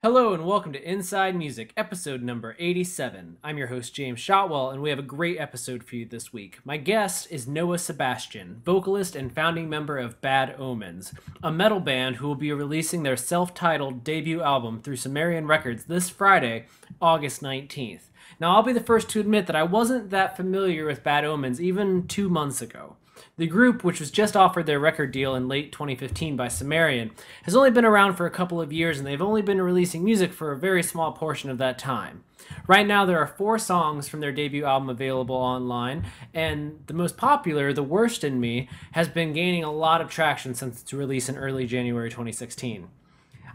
Hello and welcome to Inside Music, episode number 87. I'm your host, James Shotwell, and we have a great episode for you this week. My guest is Noah Sebastian, vocalist and founding member of Bad Omens, a metal band who will be releasing their self-titled debut album through Sumerian Records this Friday, August 19th. Now, I'll be the first to admit that I wasn't that familiar with Bad Omens even 2 months ago. The group, which was just offered their record deal in late 2015 by Sumerian, has only been around for a couple of years, and they've only been releasing music for a very small portion of that time. Right now, there are 4 songs from their debut album available online, and the most popular, The Worst in Me, has been gaining a lot of traction since its release in early January 2016.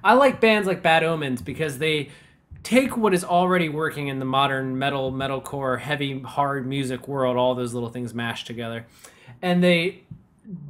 I like bands like Bad Omens because they take what is already working in the modern metalcore, heavy, hard music world, all those little things mashed together, and they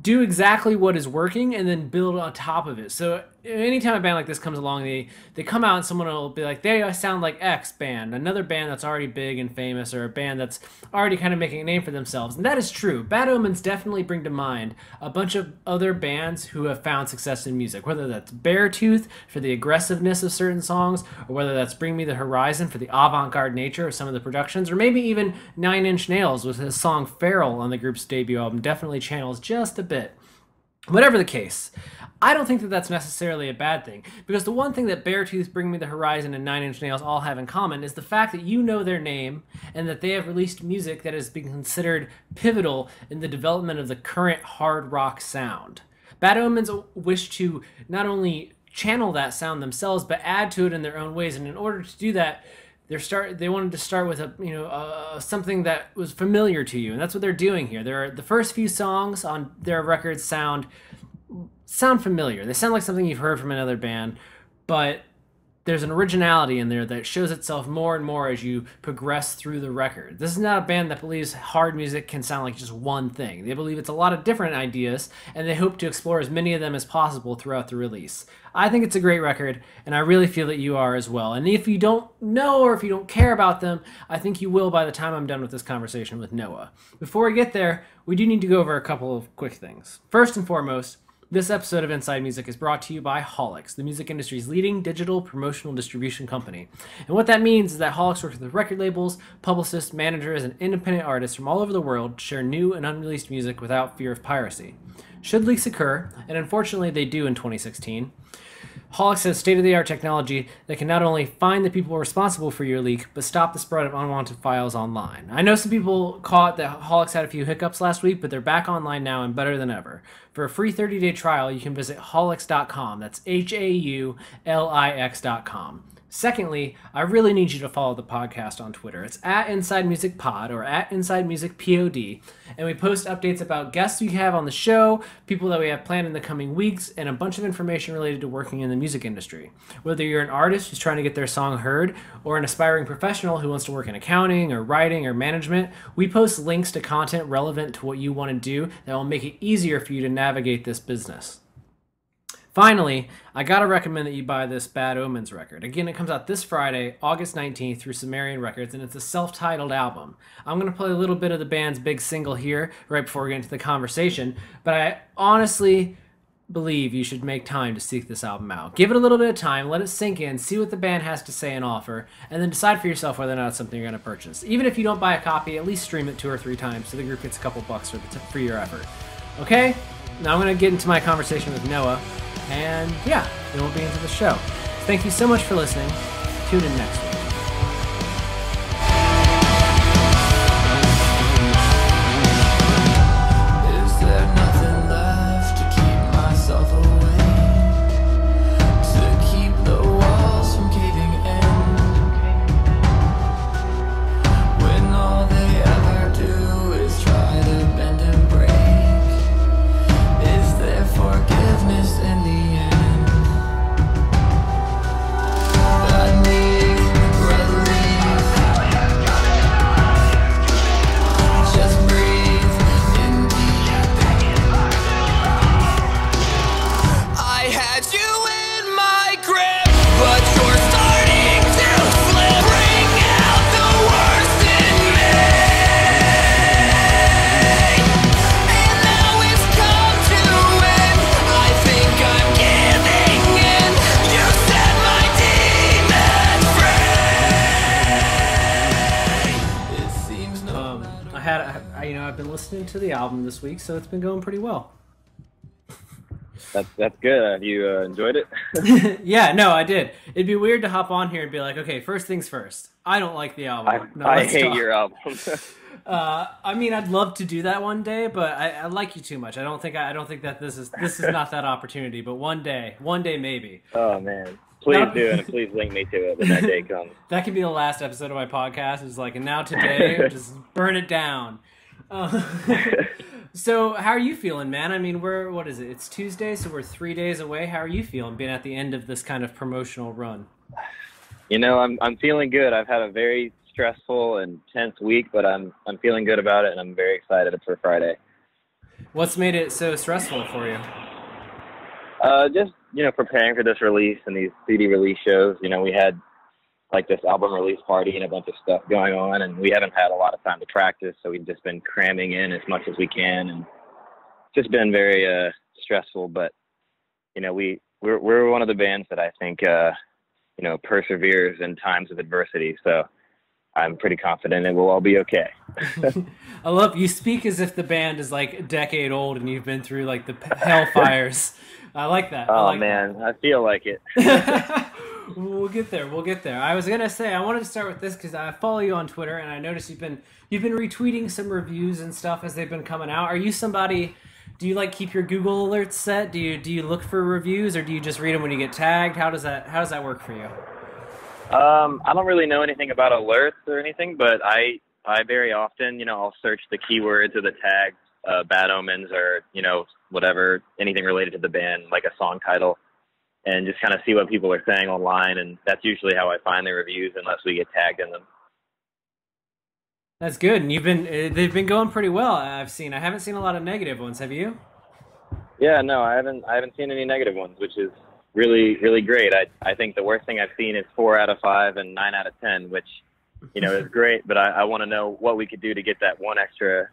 do exactly what is working and then build on top of it. So anytime a band like this comes along, they come out and someone will be like, they sound like X band, another band that's already big and famous, or a band that's already kind of making a name for themselves. And that is true. Bad Omens definitely bring to mind a bunch of other bands who have found success in music, whether that's Beartooth for the aggressiveness of certain songs, or whether that's Bring Me the Horizon for the avant-garde nature of some of the productions, or maybe even Nine Inch Nails with his song Feral on the group's debut album definitely channels just a bit. Whatever the case, I don't think that that's necessarily a bad thing, because the one thing that Beartooth, Bring Me the Horizon, and Nine Inch Nails all have in common is the fact that you know their name and that they have released music that has been considered pivotal in the development of the current hard rock sound. Bad Omens wish to not only channel that sound themselves, but add to it in their own ways, and in order to do that, they wanted to start with something that was familiar to you, and that's what they're doing here. The first few songs on their records sound familiar. They sound like something you've heard from another band, but there's an originality in there that shows itself more and more as you progress through the record. This is not a band that believes hard music can sound like just one thing. They believe it's a lot of different ideas, and they hope to explore as many of them as possible throughout the release. I think it's a great record, and I really feel that you are as well. And if you don't know or if you don't care about them, I think you will by the time I'm done with this conversation with Noah. Before we get there, we do need to go over a couple of quick things. First and foremost, this episode of Inside Music is brought to you by Holix, the music industry's leading digital promotional distribution company. And what that means is that Holix works with record labels, publicists, managers, and independent artists from all over the world to share new and unreleased music without fear of piracy. Should leaks occur, and unfortunately they do in 2016, Holix has state-of-the-art technology that can not only find the people responsible for your leak, but stop the spread of unwanted files online. I know some people caught that Holix had a few hiccups last week, but they're back online now and better than ever. For a free 30-day trial, you can visit holix.com. That's HAULIX.com. Secondly, I really need you to follow the podcast on Twitter. It's at Inside Music Pod or at Inside Music POD, and we post updates about guests we have on the show, people that we have planned in the coming weeks, and a bunch of information related to working in the music industry. Whether you're an artist who's trying to get their song heard, or an aspiring professional who wants to work in accounting or writing or management, we post links to content relevant to what you want to do that will make it easier for you to navigate this business. Finally, I gotta recommend that you buy this Bad Omens record. Again, it comes out this Friday, August 19th through Sumerian Records, and it's a self-titled album. I'm gonna play a little bit of the band's big single here right before we get into the conversation, but I honestly believe you should make time to seek this album out. Give it a little bit of time, let it sink in, see what the band has to say and offer, and then decide for yourself whether or not it's something you're gonna purchase. Even if you don't buy a copy, at least stream it 2 or 3 times so the group gets a couple bucks for your effort. Okay? Now I'm gonna get into my conversation with Noah. And yeah, then we'll be into the show. Thank you so much for listening. Tune in next week. Is there nothing left to keep myself away? To keep the walls from caving in? When all they ever do is try to bend and break? Is there forgiveness in the end? I need I've been listening to the album this week, so it's been going pretty well. That's good. Have you enjoyed it? Yeah, no, I did. It'd be weird to hop on here and be like, okay, first things first. I don't like the album. I hate your album. I mean, I'd love to do that one day, but I like you too much. I don't think that this is not that opportunity. But one day maybe. Oh man, please do, and please link me to it when that day comes. That could be the last episode of my podcast. It's like, and now today, just burn it down. So, how are you feeling, man? I mean, what is it? It's Tuesday, so we're 3 days away. How are you feeling being at the end of this kind of promotional run? I'm feeling good. I've had a very stressful and tense week, but I'm feeling good about it, and I'm very excited for Friday. What's made it so stressful for you? Just preparing for this release and these CD release shows. We had like this album release party and a bunch of stuff going on, and we haven't had a lot of time to practice, so we've just been cramming in as much as we can, and just been very stressful. But we're one of the bands that I think perseveres in times of adversity, so I'm pretty confident it will all be okay. I love you speak as if the band is like a decade old and you've been through like the hellfires. I like that. I feel like it. We'll get there. I was gonna say I wanted to start with this because I follow you on Twitter and I noticed you've been retweeting some reviews and stuff as they've been coming out. Are you somebody? Do you like keep your Google alerts set? Do you look for reviews or do you just read them when you get tagged? How does that work for you? I don't really know anything about alerts or anything, but I very often I'll search the keywords or the tags, Bad Omens or whatever, anything related to the band, like a song title, and just kind of see what people are saying online, and that's usually how I find the reviews, unless we get tagged in them. That's good, and they've been going pretty well. I haven't seen a lot of negative ones. Have you? Yeah, no, I haven't seen any negative ones, which is really, really great. I think the worst thing I've seen is 4 out of 5 and 9 out of 10, which is great, but I want to know what we could do to get that one extra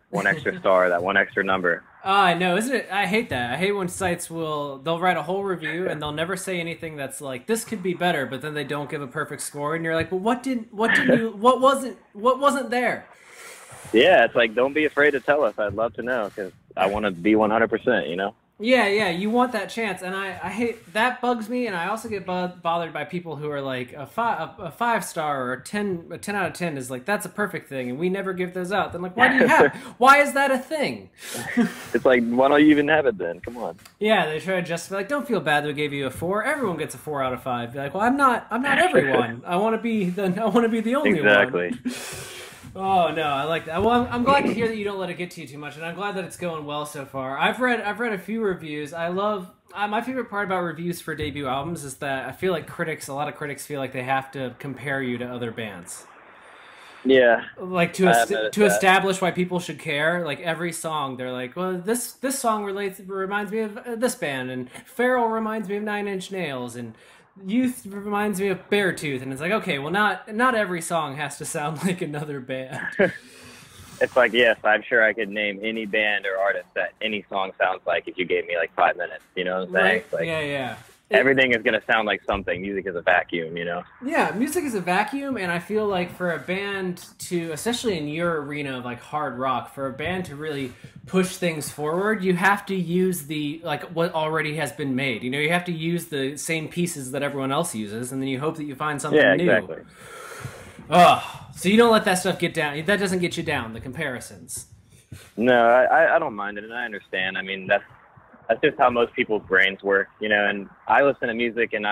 star, that one extra number. I know, isn't it? I hate that. I hate when sites they'll write a whole review and they'll never say anything that's like, this could be better, but then they don't give a perfect score, and you're like, well, what wasn't there? Yeah, it's like, don't be afraid to tell us. I'd love to know, because I want to be 100%, Yeah, you want that chance, and I hate that. Bugs me, and I also get bothered by people who are like a 5-star or a 10 out of 10 is like, that's a perfect thing, and we never give those out. Then like, why do you have? Why is that a thing? It's like, why don't you even have it then? Come on. Yeah, they try to justify, like, don't feel bad that we gave you a 4. Everyone gets a 4 out of 5. Be like, well, I'm not everyone. I want to be the only one. Exactly. Oh no, I like that. Well, I'm glad to hear that you don't let it get to you too much, and I'm glad that it's going well so far. I've read a few reviews. I love my favorite part about reviews for debut albums is that I feel like a lot of critics feel like they have to compare you to other bands. Yeah. Like to establish why people should care. Like every song, they're like, well, this song reminds me of this band, and Feral reminds me of Nine Inch Nails, and Youth reminds me of Beartooth, and it's like, okay, well, not every song has to sound like another band. It's like, yes, I'm sure I could name any band or artist that any song sounds like if you gave me like 5 minutes. You know what I'm saying? Right? It's like, Yeah. Everything is going to sound like something. Music is a vacuum, Yeah, music is a vacuum, and I feel like for a band to, especially in your arena of like hard rock, for a band to really push things forward, you have to use what already has been made. You have to use the same pieces that everyone else uses, and then you hope that you find something new. Yeah, exactly. So you don't let that stuff get down. That doesn't get you down, the comparisons. No, I don't mind it, and I understand. I mean, that's just how most people's brains work, and I listen to music and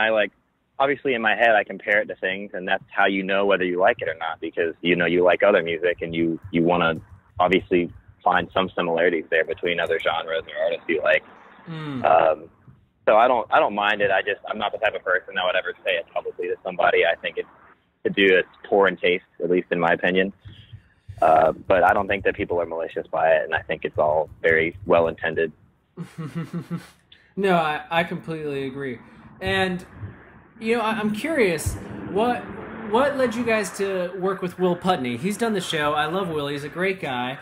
obviously in my head I compare it to things, and that's how you know whether you like it or not, because you like other music and you want to obviously find some similarities there between other genres or artists you like. So I don't mind it. I'm not the type of person that would ever say it publicly to somebody. I think it's poor in taste, at least in my opinion. But I don't think that people are malicious by it, and I think it's all very well intended. No, I completely agree. And I'm curious, what led you guys to work with Will Putney? He's done the show. I love Will. He's a great guy.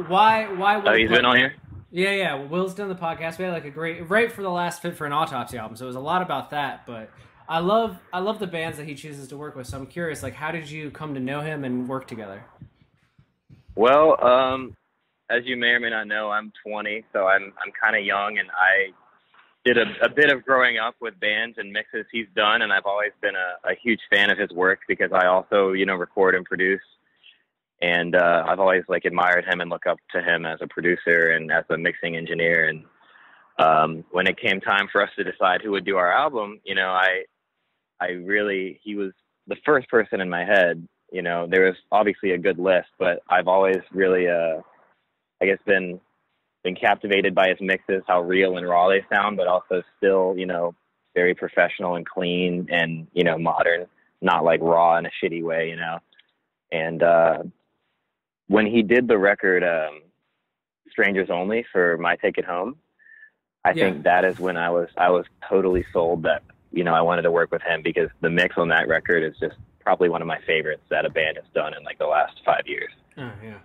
Why Will he's been on here? Yeah. Will's done the podcast. We had like a great right for the last Fit for an Autopsy album, so it was a lot about that. But I love the bands that he chooses to work with. So I'm curious, like, how did you come to know him and work together? Well, as you may or may not know, I'm 20, so I'm kind of young, and I did a bit of growing up with bands and mixes he's done, and I've always been a huge fan of his work because I also, record and produce. And I've always like admired him and look up to him as a producer and as a mixing engineer. And when it came time for us to decide who would do our album, he was the first person in my head. There was obviously a good list, but I've always really, been captivated by his mixes, how real and raw they sound, but also still, very professional and clean and, modern, not like raw in a shitty way, And when he did the record Strangers Only for My Take It Home, I think that is when I was totally sold that, I wanted to work with him, because the mix on that record is just probably one of my favorites that a band has done in like the last 5 years. Oh, yeah.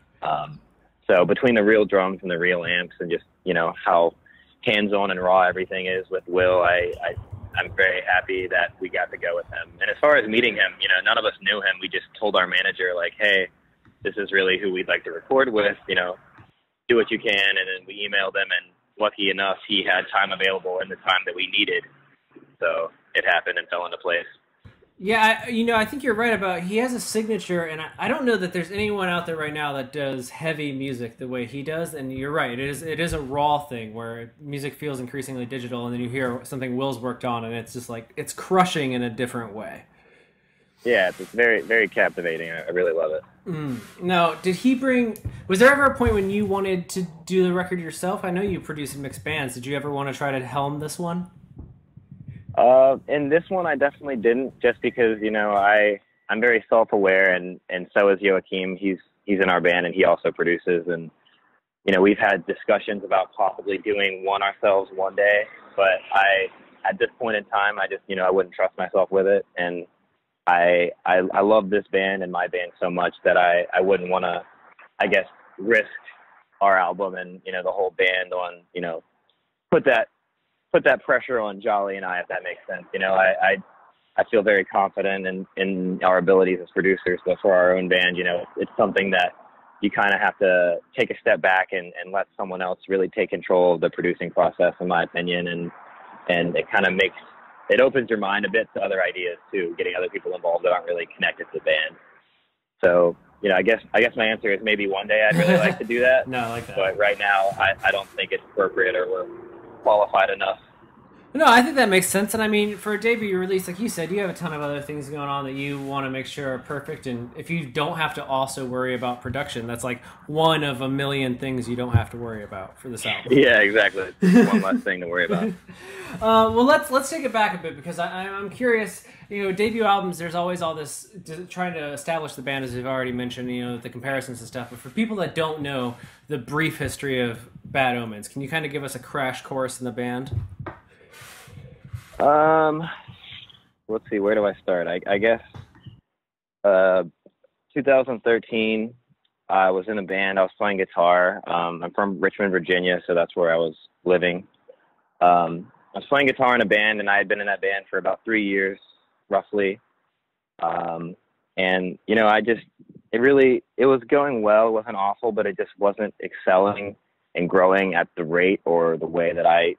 So between the real drums and the real amps and just, how hands-on and raw everything is with Will, I'm very happy that we got to go with him. And as far as meeting him, none of us knew him. We just told our manager, like, hey, this is really who we'd like to record with, do what you can. And then we emailed him, and lucky enough, he had time available in the time that we needed. So it happened and fell into place. Yeah, I think you're right about he has a signature, and I don't know that there's anyone out there right now that does heavy music the way he does. And you're right, it is a raw thing where music feels increasingly digital, and then you hear something Will's worked on, and it's just like it's crushing in a different way. Yeah, it's very, very captivating. I really love it. Now, was there ever a point when you wanted to do the record yourself? I know you produce and mix bands. Did you ever want to try to helm this one? In this one, I definitely didn't, just because, I'm very self-aware, and so is Joachim. He's in our band, and he also produces. And, we've had discussions about possibly doing one ourselves one day, but at this point in time, I just, I wouldn't trust myself with it. And I love this band and my band so much that I wouldn't want to, risk our album and, the whole band on, put that pressure on Jolly and I, if that makes sense. I feel very confident in our abilities as producers, but for our own band, it's something that you kind of have to take a step back and let someone else really take control of the producing process, in my opinion. And it kind of it opens your mind a bit to other ideas too, getting other people involved that aren't really connected to the band. So, I guess my answer is maybe one day I'd really like to do that. No, I like that. But right now, I don't think it's appropriate, or we're qualified enough. No, I think that makes sense. And I mean, for a debut release, like you said, you have a ton of other things going on that you want to make sure are perfect. And if you don't have to also worry about production, that's like one of a million things you don't have to worry about for this album. Yeah, exactly. One less thing to worry about. Well, let's take it back a bit, because I'm curious. Debut albums, there's always all this trying to establish the band, as we've already mentioned, the comparisons and stuff. But for people that don't know the brief history of Bad Omens, can you kind of give us a crash course in the band? Let's see, where do I start? I guess 2013, I was in a band. I was playing guitar. I'm from Richmond, Virginia, so that's where I was living. I was playing guitar in a band, and I had been in that band for about 3 years, roughly. And, it was going well. It wasn't awful, but it just wasn't excelling and growing at the rate or the way that I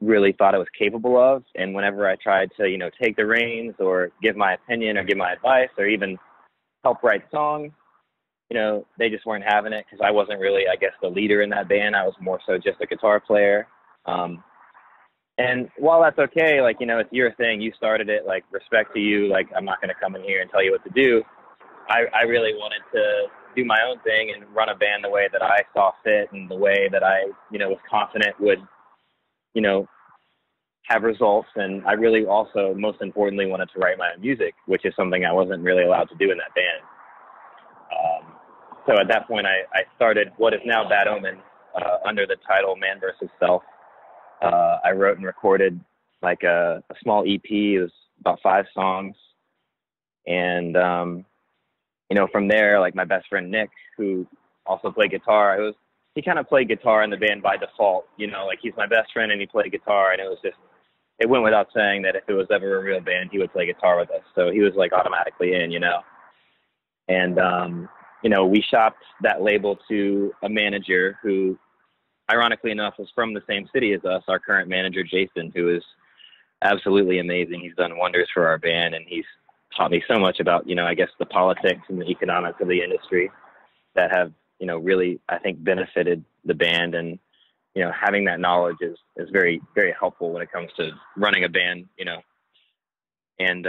really thought I was capable of. And whenever I tried to, take the reins or give my opinion or give my advice or even help write songs, they just weren't having it, because I wasn't really, the leader in that band. I was more so just a guitar player. And while that's okay, it's your thing, you started it, respect to you, I'm not going to come in here and tell you what to do. I really wanted to do my own thing and run a band the way that I saw fit and the way that I, was confident would, have results. And I really also, most importantly, wanted to write my own music, which is something I wasn't really allowed to do in that band. So at that point, I started what is now Bad Omens under the title Man vs. Self. I wrote and recorded a small EP. It was about 5 songs. And, from there, my best friend Nick, who also played guitar, he kind of played guitar in the band by default, he's my best friend and he played guitar, and it went without saying that if it was ever a real band, he would play guitar with us. So he was automatically in, And we shopped that label to a manager who, ironically enough, was from the same city as us, our current manager, Jason, who is absolutely amazing. He's done wonders for our band, and he's taught me so much about, I guess the politics and the economics of the industry that have, really, I think, benefited the band. And, having that knowledge is very, very helpful when it comes to running a band, And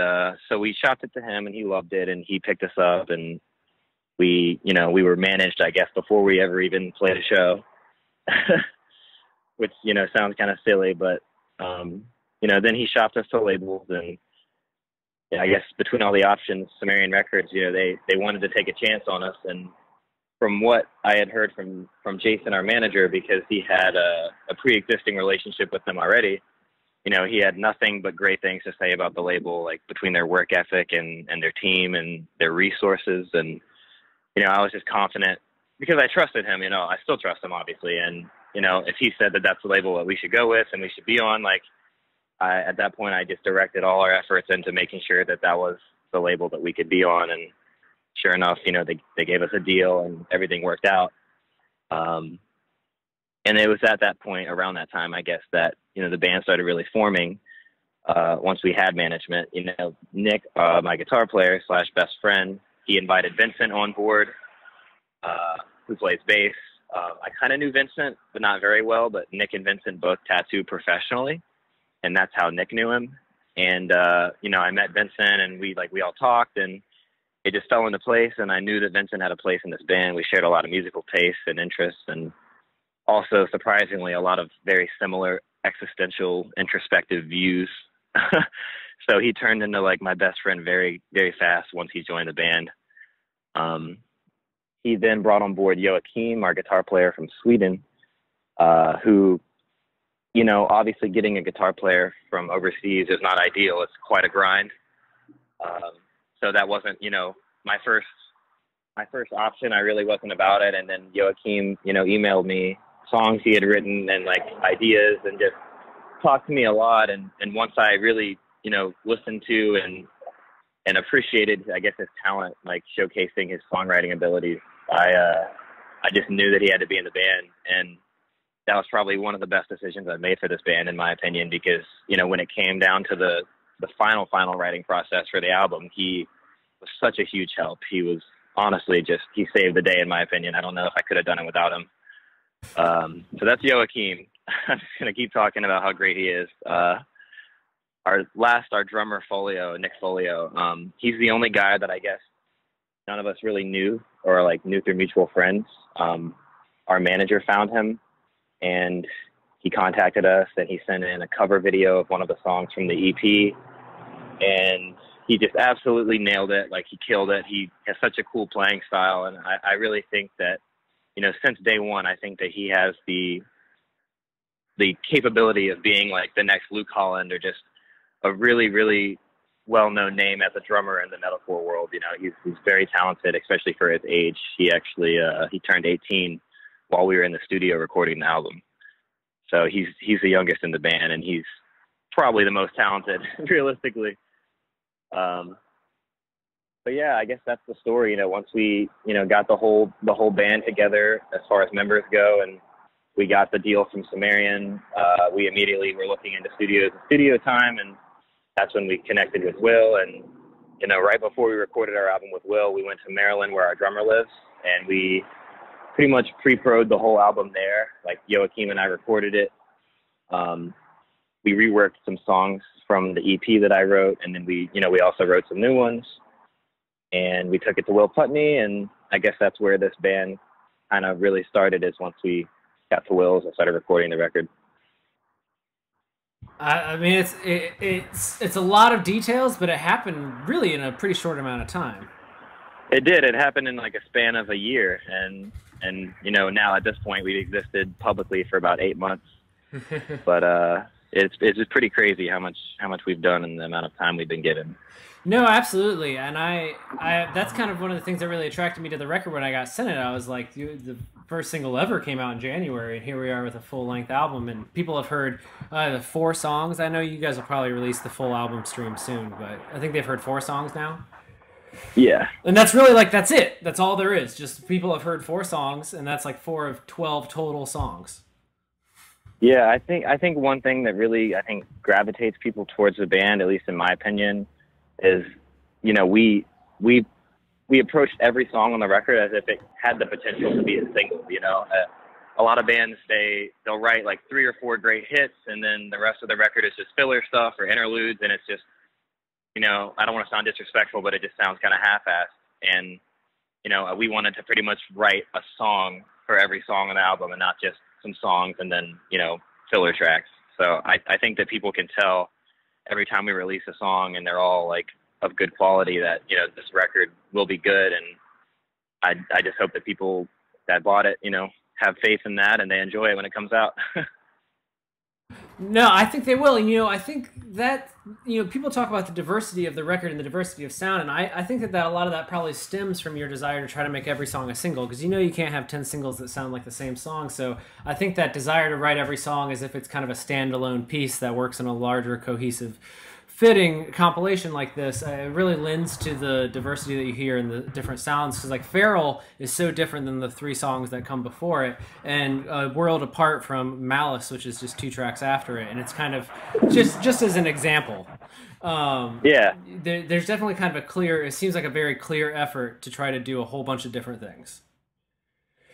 so we shopped it to him, and he loved it, and he picked us up, and we were managed, I guess, before we ever even played a show, which, sounds kind of silly, but, then he shopped us to labels, and I guess between all the options, Sumerian Records, they wanted to take a chance on us. And from what I had heard from Jason, our manager, because he had a pre-existing relationship with them already, he had nothing but great things to say about the label, like between their work ethic and their team and their resources. And, I was just confident because I trusted him, I still trust him, obviously. And, if he said that that's the label that we should go with and we should be on, at that point, I just directed all our efforts into making sure that that was the label that we could be on. And sure enough, they gave us a deal and everything worked out. And it was at that point, around that time, I guess, that, the band started really forming once we had management. Nick, my guitar player / best friend, he invited Vincent on board, who plays bass. I kind of knew Vincent, but not very well, but Nick and Vincent both tattoo professionally, and that's how Nick knew him. And, I met Vincent, and we all talked, and it just fell into place, and I knew that Vincent had a place in this band. We shared a lot of musical tastes and interests, and also, surprisingly, a lot of very similar existential, introspective views. So he turned into my best friend very, very fast once he joined the band. He then brought on board Joachim, our guitar player from Sweden, who, obviously getting a guitar player from overseas is not ideal. It's quite a grind. So that wasn't, my first option. I really wasn't about it. And then Joachim, emailed me songs he had written and ideas, and just talked to me a lot. And once I really, listened to and appreciated, I guess, his talent, showcasing his songwriting abilities, I just knew that he had to be in the band. And that was probably one of the best decisions I've made for this band, in my opinion, because, when it came down to the final writing process for the album, he was such a huge help. He was honestly he saved the day, in my opinion. I don't know if I could have done it without him. So that's Joachim. I'm just going to keep talking about how great he is. Our drummer, Nick Folio, he's the only guy that I guess none of us really knew, or knew through mutual friends. Our manager found him, and he contacted us, and he sent in a cover video of one of the songs from the EP, and he just absolutely nailed it. He killed it. He has such a cool playing style, and I really think that, since day one, I think that he has the capability of being the next Luke Holland, or just a really, really well-known name as a drummer in the metalcore world. He's very talented, especially for his age. He actually, he turned 18 while we were in the studio recording the album. So he's the youngest in the band, and he's probably the most talented, realistically. But yeah, I guess that's the story. Once we, got the whole band together as far as members go, and we got the deal from Sumerian, we immediately were looking into studio time, and that's when we connected with Will. And, right before we recorded our album with Will, we went to Maryland, where our drummer lives, and we pretty much pre-pro'd the whole album there. Joachim and I recorded it. We reworked some songs from the EP that I wrote, and then we also wrote some new ones. And we took it to Will Putney, and I guess that's where this band kind of really started, is once we got to Will's and started recording the record. I mean, it's a lot of details, but it happened really in a pretty short amount of time. It did. It happened in a span of a year, and now at this point we've existed publicly for about 8 months. But it's just pretty crazy how much we've done in the amount of time we've been given. No, absolutely, and I that's kind of one of the things that really attracted me to the record when I got sent it. I was like, the first single ever came out in January, and here we are with a full-length album, and people have heard the 4 songs. I know you guys will probably release the full album stream soon, but I think they've heard 4 songs now. Yeah. And that's really like, that's it. That's all there is. Just people have heard 4 songs, and that's like 4 of 12 total songs. Yeah, I think one thing that really I think gravitates people towards the band, at least in my opinion, is, you know, we approached every song on the record as if it had the potential to be a single. You know, a lot of bands they'll write like 3 or 4 great hits, and then the rest of the record is just filler stuff or interludes, and it's just, you know, I don't want to sound disrespectful, but it just sounds kind of half-assed. And you know, we wanted to pretty much write a song for every song on the album, and not just some songs and then, you know, filler tracks. So I think that people can tell every time we release a song, and they're all like of good quality, that, you know, this record will be good. And I just hope that people that bought it, you know, have faith in that and they enjoy it when it comes out. No, I think they will. And, you know, I think that, you know, people talk about the diversity of the record and the diversity of sound, and I think that a lot of that probably stems from your desire to try to make every song a single, because you know you can't have 10 singles that sound like the same song. So I think that desire to write every song as if it's kind of a standalone piece that works in a larger, cohesive, fitting compilation like this, it really lends to the diversity that you hear in the different sounds. Because like Feral is so different than the 3 songs that come before it, and a world apart from Malice, which is just 2 tracks after it. And it's kind of just as an example. There's definitely kind of it seems like a very clear effort to try to do a whole bunch of different things.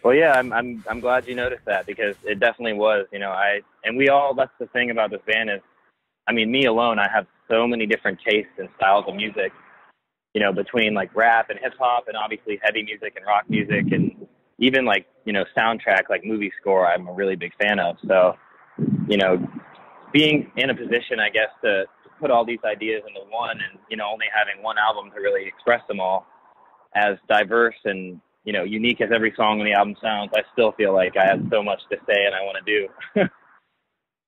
Well, yeah, I'm glad you noticed that, because it definitely was, you know, that's the thing about this band is, I mean, me alone, I have so many different tastes and styles of music, you know, between like rap and hip hop and obviously heavy music and rock music, and even like, you know, soundtrack, like movie score, I'm a really big fan of. So, you know, being in a position, I guess, to put all these ideas into one, and, you know, only having one album to really express them all, as diverse and, you know, unique as every song on the album sounds, I still feel like I have so much to say and I want to do.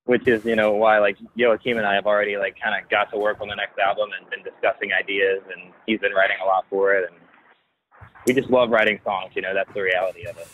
Which is, you know, why like Joachim and I have already like kind of got to work on the next album and been discussing ideas, and he's been writing a lot for it, and we just love writing songs. You know, that's the reality of it.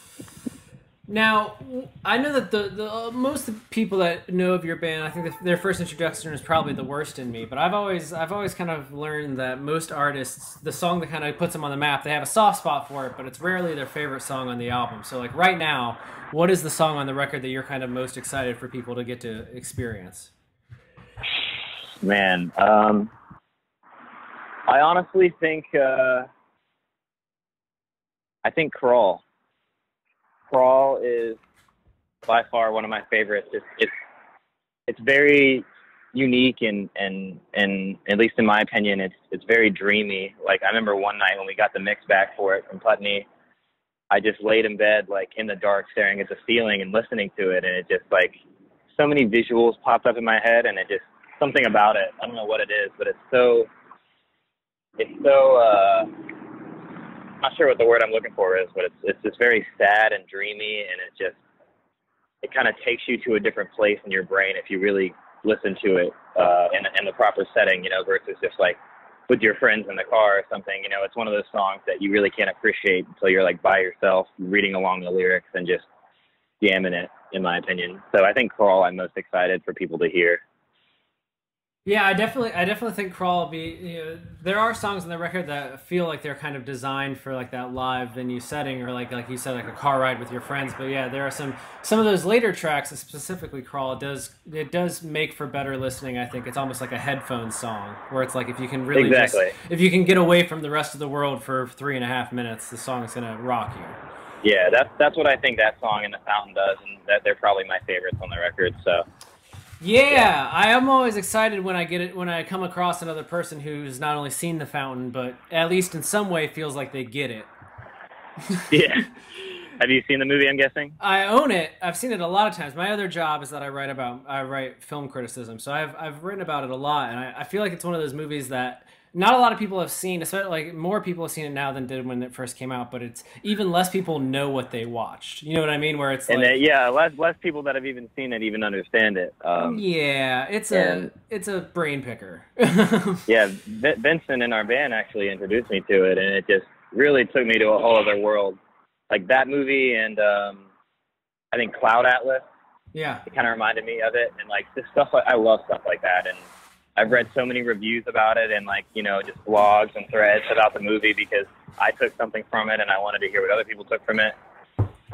Now, I know that the most of the people that know of your band, I think their first introduction is probably the worst in me. But I've always kind of learned that most artists, the song that kind of puts them on the map, they have a soft spot for it, but it's rarely their favorite song on the album. So, like right now, what is the song on the record that you're kind of most excited for people to get to experience? Man, I honestly think Crawl. Crawl is by far one of my favorites. It's very unique, and at least in my opinion, it's very dreamy. Like, I remember one night when we got the mix back for it from Putney, I just laid in bed like in the dark staring at the ceiling and listening to it, and it just like so many visuals popped up in my head, and it just something about it, I don't know what it is, but it's so I'm not sure what the word I'm looking for is, but it's just very sad and dreamy, and it kind of takes you to a different place in your brain if you really listen to it in the proper setting, you know, versus just like with your friends in the car or something. You know, it's one of those songs that you really can't appreciate until you're like by yourself reading along the lyrics and just jamming it, in my opinion. So I think Crawl, I'm most excited for people to hear. Yeah, I definitely think Crawl will be, you know, there are songs on the record that feel like they're kind of designed for like that live venue setting, or like you said, like a car ride with your friends. But yeah, there are some of those later tracks, specifically Crawl, it does make for better listening. I think it's almost like a headphone song, where it's like if you can really if you can get away from the rest of the world for 3.5 minutes, the song is gonna rock you. Yeah, that's what I think that song and The Fountain does, and that they're probably my favorites on the record. So. Yeah, I am always excited when I come across another person who's not only seen The Fountain, but at least in some way feels like they get it. Yeah. Have you seen the movie, I'm guessing? I own it. I've seen it a lot of times. My other job is that I write film criticism, so I've written about it a lot, and I feel like it's one of those movies that not a lot of people have seen, especially like more people have seen it now than did when it first came out, but it's even less people know what they watched. You know what I mean? Where it's less people that have even seen it even understand it. It's a brain picker. Yeah, Vincent in our band actually introduced me to it, and it just really took me to a whole other world. Like that movie, and I think Cloud Atlas. Yeah, it kind of reminded me of it, and like this stuff. I love stuff like that, and I've read so many reviews about it and like, you know, just blogs and threads about the movie because I took something from it and I wanted to hear what other people took from it.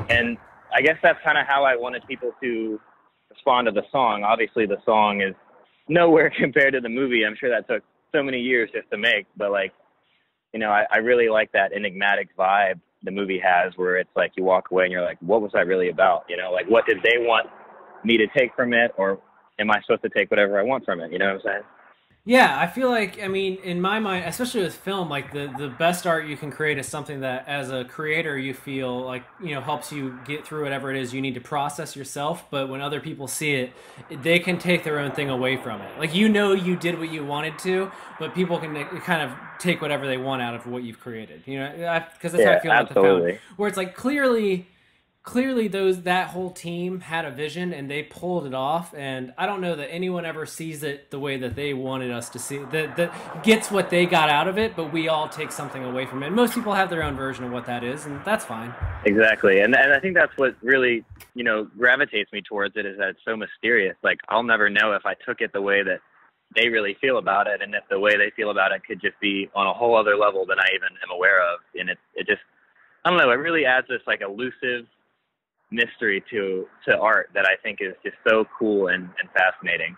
And I guess that's kind of how I wanted people to respond to the song. Obviously, the song is nowhere compared to the movie. I'm sure that took so many years just to make, but like, you know, I really like that enigmatic vibe the movie has where it's like you walk away and you're like, what was that really about? You know, like what did they want me to take from it, or am I supposed to take whatever I want from it? You know what I'm saying? Yeah, I feel like, I mean, in my mind, especially with film, like the best art you can create is something that as a creator you feel like, you know, helps you get through whatever it is you need to process yourself. But when other people see it, they can take their own thing away from it. Like, you know, you did what you wanted to, but people can kind of take whatever they want out of what you've created. You know, because that's how I feel about the film. Where it's like clearly that whole team had a vision and they pulled it off, and I don't know that anyone ever sees it the way that they wanted us to see it, that gets what they got out of it, but we all take something away from it. And most people have their own version of what that is, and that's fine. Exactly. And I think that's what really, you know, gravitates me towards it, is that it's so mysterious. Like, I'll never know if I took it the way that they really feel about it, and if the way they feel about it could just be on a whole other level than I even am aware of. And it just, I don't know, it really adds this like elusive mystery to art that I think is just so cool and fascinating.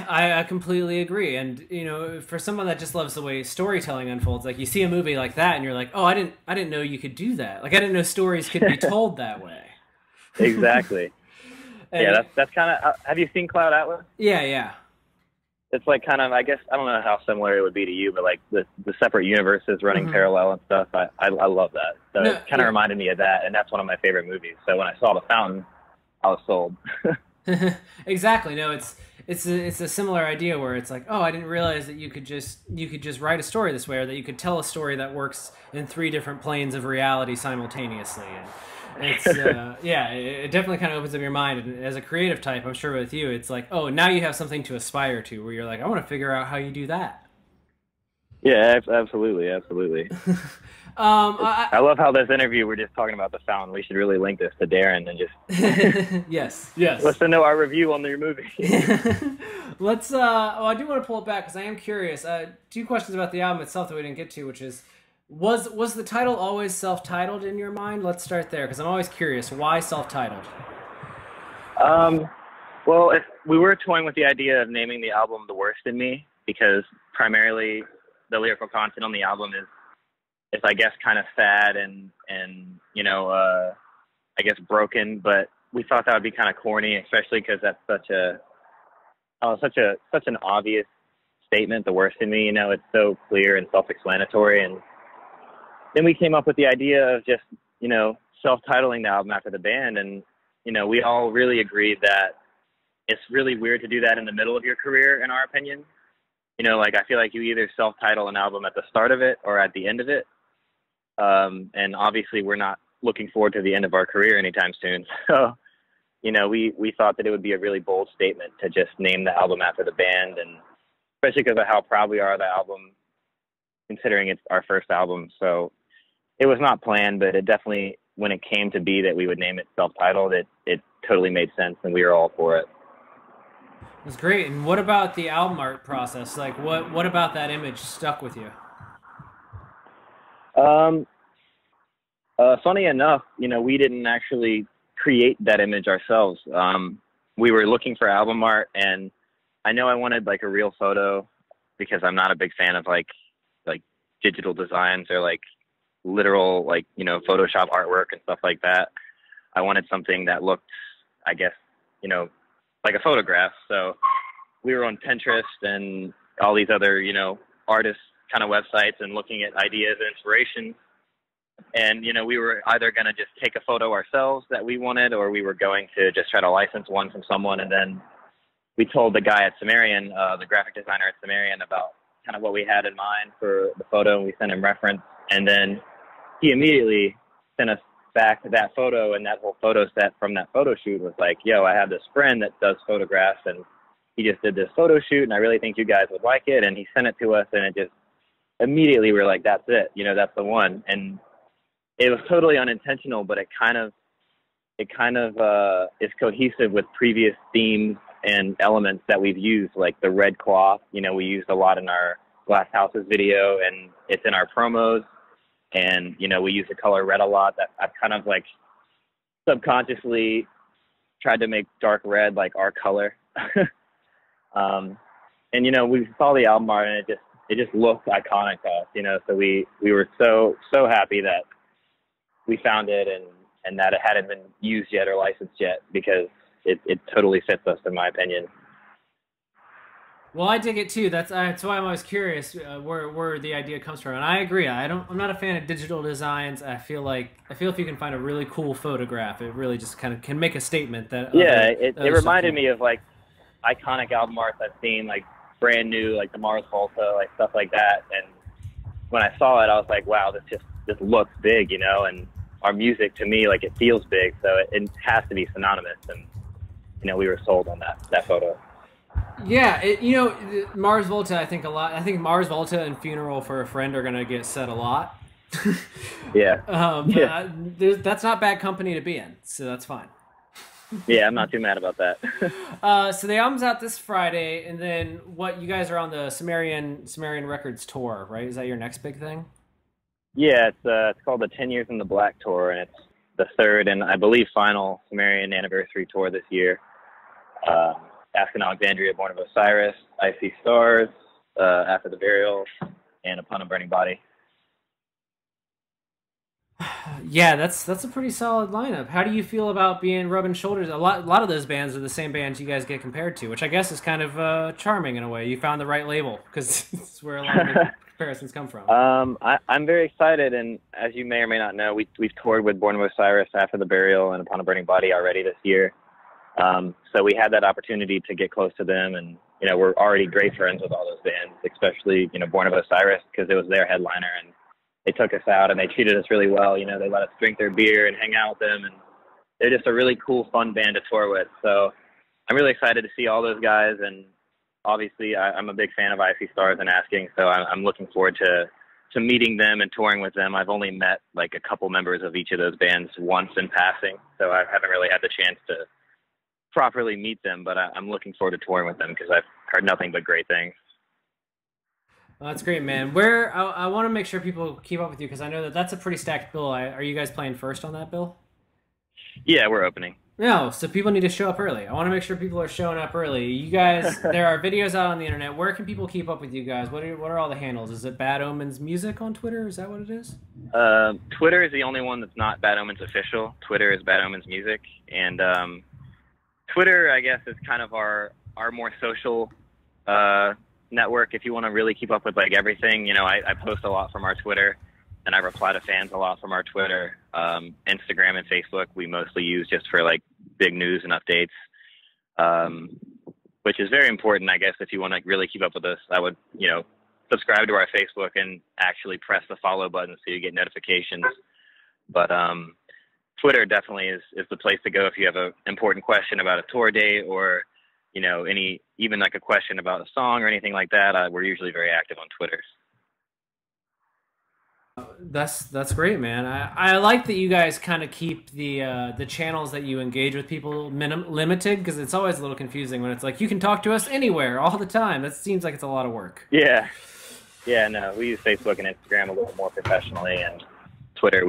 I completely agree. And, you know, for someone that just loves the way storytelling unfolds, like you see a movie like that and you're like, oh, I didn't know you could do that. Like, I didn't know stories could be told that way. Exactly. Yeah, that's kind of, have you seen Cloud Atlas? Yeah. It's like kind of, I guess, I don't know how similar it would be to you, but like the separate universes running parallel and stuff. I love that. So it kind of reminded me of that, and that's one of my favorite movies. So when I saw The Fountain, I was sold. Exactly. No, it's a similar idea where it's like, oh, I didn't realize that you could just write a story this way, or that you could tell a story that works in 3 different planes of reality simultaneously. And it's yeah, it definitely kind of opens up your mind. And as a creative type, I'm sure with you, it's like, oh, now you have something to aspire to, where you're like, I want to figure out how you do that. Yeah, absolutely. I love how this interview, we're just talking about The Fountain. We should really link this to Darren and just yes. Let's know our review on your movie. Let's. I do want to pull it back because I am curious. 2 questions about the album itself that we didn't get to, which is, was the title always self-titled in your mind? Let's start there, because I'm always curious. Why self-titled? Well, if we were toying with the idea of naming the album The Worst in Me, because primarily the lyrical content on the album is I guess kind of sad and you know, I guess broken, but we thought that would be kind of corny, especially because that's such an obvious statement. The worst in me, you know, it's so clear and self-explanatory. And then we came up with the idea of just, you know, self-titling the album after the band. And, you know, we all really agreed that it's really weird to do that in the middle of your career, in our opinion. You know, like, I feel like you either self-title an album at the start of it or at the end of it. And obviously we're not looking forward to the end of our career anytime soon. So, you know, we thought that it would be a really bold statement to just name the album after the band, and especially because of how proud we are of the album, considering it's our first album. So it was not planned, but it definitely, when it came to be that we would name it self-titled, it totally made sense, and we were all for it. That's great. And what about the album art process? Like, what about that image stuck with you? Funny enough, you know, we didn't actually create that image ourselves. We were looking for album art, and I know I wanted like a real photo, because I'm not a big fan of like digital designs or like literal, like, you know, Photoshop artwork and stuff like that. I wanted something that looked, I guess, you know, like a photograph. So we were on Pinterest and all these other, you know, artist kind of websites and looking at ideas and inspiration. And, you know, we were either going to just take a photo ourselves that we wanted, or we were going to just try to license one from someone. And then we told the guy at Sumerian, the graphic designer at Sumerian, about kind of what we had in mind for the photo, and we sent him reference. And then he immediately sent us back that photo, and that whole photo set from that photo shoot was like, yo, I have this friend that does photographs, and he just did this photo shoot, and I really think you guys would like it. And he sent it to us, and it just immediately we were like, that's it, you know, that's the one. And it was totally unintentional, but it kind of is cohesive with previous themes and elements that we've used, like the red cloth. You know, we used a lot in our Glass Houses video, and it's in our promos. And, you know, we use the color red a lot. That I've kind of like subconsciously tried to make dark red like our color. And, you know, we saw the album art and it just looked iconic to us, you know, so we were so happy that we found it and that it hadn't been used yet or licensed yet, because it totally fits us, in my opinion. Well, I dig it too. That's why I'm always curious where the idea comes from. And I agree. I'm not a fan of digital designs. I feel if you can find a really cool photograph, it really just kind of can make a statement that. Yeah, it reminded me of like iconic album arts I've seen, like brand new, like the Mars Volta, like stuff like that. And when I saw it, I was like, wow, this looks big, you know. And our music, to me, like, it feels big, so it has to be synonymous. And you know, we were sold on that photo. Yeah, you know, Mars Volta, I think a lot. I think Mars Volta and Funeral for a Friend are going to get said a lot. Yeah. That's not bad company to be in, so that's fine. Yeah, I'm not too mad about that. So the album's out this Friday, and then you guys are on the Sumerian Records tour, right? Is that your next big thing? Yeah, it's called the 10 Years in the Black tour, and it's the third and I believe final Sumerian anniversary tour this year. Asking Alexandria, Born of Osiris, I See Stars, After the Burial, and Upon a Burning Body. Yeah, that's a pretty solid lineup. How do you feel about being rubbing shoulders? A lot of those bands are the same bands you guys get compared to, which I guess is kind of charming in a way. You found the right label, because it's where a lot of the comparisons come from. I'm very excited, and as you may or may not know, we've toured with Born of Osiris, After the Burial, and Upon a Burning Body already this year. So we had that opportunity to get close to them, and you know, we're already great friends with all those bands, especially, you know, Born of Osiris, because it was their headliner, and they took us out and they treated us really well. You know, they let us drink their beer and hang out with them, and they're just a really cool, fun band to tour with. So I'm really excited to see all those guys, and obviously I'm a big fan of I See Stars and Asking, so I'm looking forward to meeting them and touring with them. I've only met like a couple members of each of those bands once in passing, so I haven't really had the chance to properly meet them, but I'm looking forward to touring with them because I've heard nothing but great things. Well, that's great, man. Where I want to make sure people keep up with you, because I know that's a pretty stacked bill. Are you guys playing first on that bill? Yeah, we're opening. No, so people need to show up early. I want to make sure people are showing up early. You guys, there are videos out on the internet. Where can people keep up with you guys? What are all the handles? Is it Bad Omens Music on Twitter? Is that what it is? Twitter is the only one that's not Bad Omens Official. Twitter is Bad Omens Music, and Twitter, I guess, is kind of our more social network. If you want to really keep up with like everything, you know, I post a lot from our Twitter, and I reply to fans a lot from our Twitter. Instagram and Facebook we mostly use just for like big news and updates, which is very important, I guess. If you want to really keep up with us, I would, you know, subscribe to our Facebook and actually press the follow button so you get notifications. But Twitter definitely is the place to go if you have an important question about a tour date, or, you know, even like a question about a song or anything like that. We're usually very active on Twitter. That's great, man. I like that you guys kind of keep the channels that you engage with people limited, because it's always a little confusing when it's like you can talk to us anywhere all the time. That seems like it's a lot of work. Yeah, no, we use Facebook and Instagram a little more professionally, and Twitter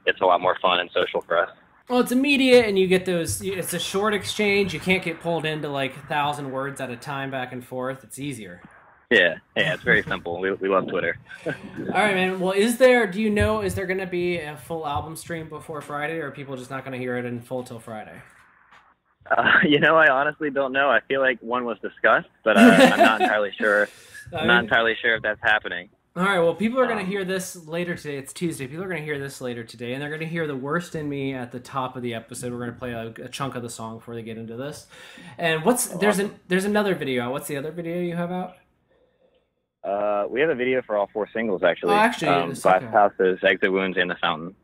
it's a lot more fun and social for us. Well, it's immediate, and you get those. It's a short exchange. You can't get pulled into like 1,000 words at a time back and forth. It's easier. Yeah, it's very simple. We love Twitter. All right, man. Well, is there going to be a full album stream before Friday, or are people just not going to hear it in full till Friday? You know, I honestly don't know. I feel like one was discussed, but I'm not entirely sure. I'm not entirely sure if that's happening. All right, well, people are going to hear this later today. It's Tuesday. People are going to hear this later today, and they're going to hear The Worst in Me at the top of the episode. We're going to play a chunk of the song before they get into this. And there's another video. What's the other video you have out? We have a video for all 4 singles, actually. Oh, actually, Glass Houses, Exit Wounds, and The Fountain.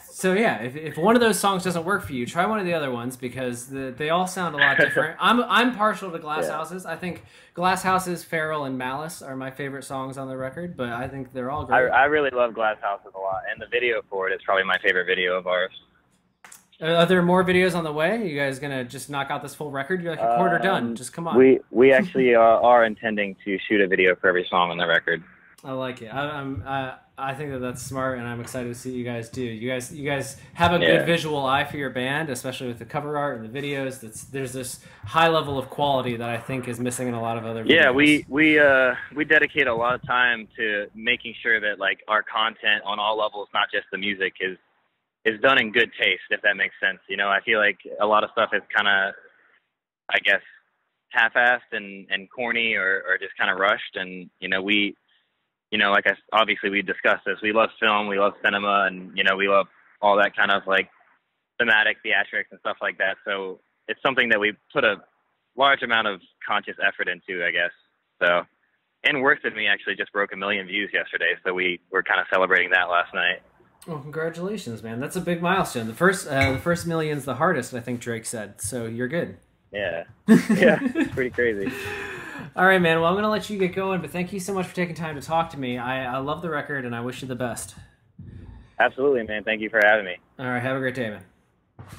So yeah, if one of those songs doesn't work for you, try one of the other ones, because they all sound a lot different. I'm partial to Glass Houses. I think Glass Houses, Feral, and Malice are my favorite songs on the record, but I think they're all great. I really love Glass Houses a lot, and the video for it is probably my favorite video of ours. Are there more videos on the way? You guys gonna just knock out this full record? You're like a quarter done. Just come on. We actually are intending to shoot a video for every song on the record. I like it. I think that's smart, and I'm excited to see what you guys do. You guys have a good visual eye for your band, especially with the cover art and the videos. There's this high level of quality that I think is missing in a lot of other videos. Yeah, we dedicate a lot of time to making sure that like our content on all levels, not just the music, is done in good taste, if that makes sense. You know, I feel like a lot of stuff is kind of, I guess, half-assed and corny or just kind of rushed, and like obviously we discussed this. We love film, we love cinema, and we love all that kind of like thematic theatrics and stuff like that. So it's something that we put a large amount of conscious effort into, I guess. So, and Worse Than Me actually just broke 1 million views yesterday, so we were kind of celebrating that last night. Well, congratulations, man! That's a big milestone. The first million's the hardest, I think Drake said. So you're good. Yeah, it's pretty crazy. All right, man. Well, I'm going to let you get going, but thank you so much for taking time to talk to me. I love the record, and I wish you the best. Absolutely, man. Thank you for having me. All right. Have a great day, man.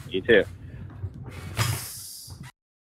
You too.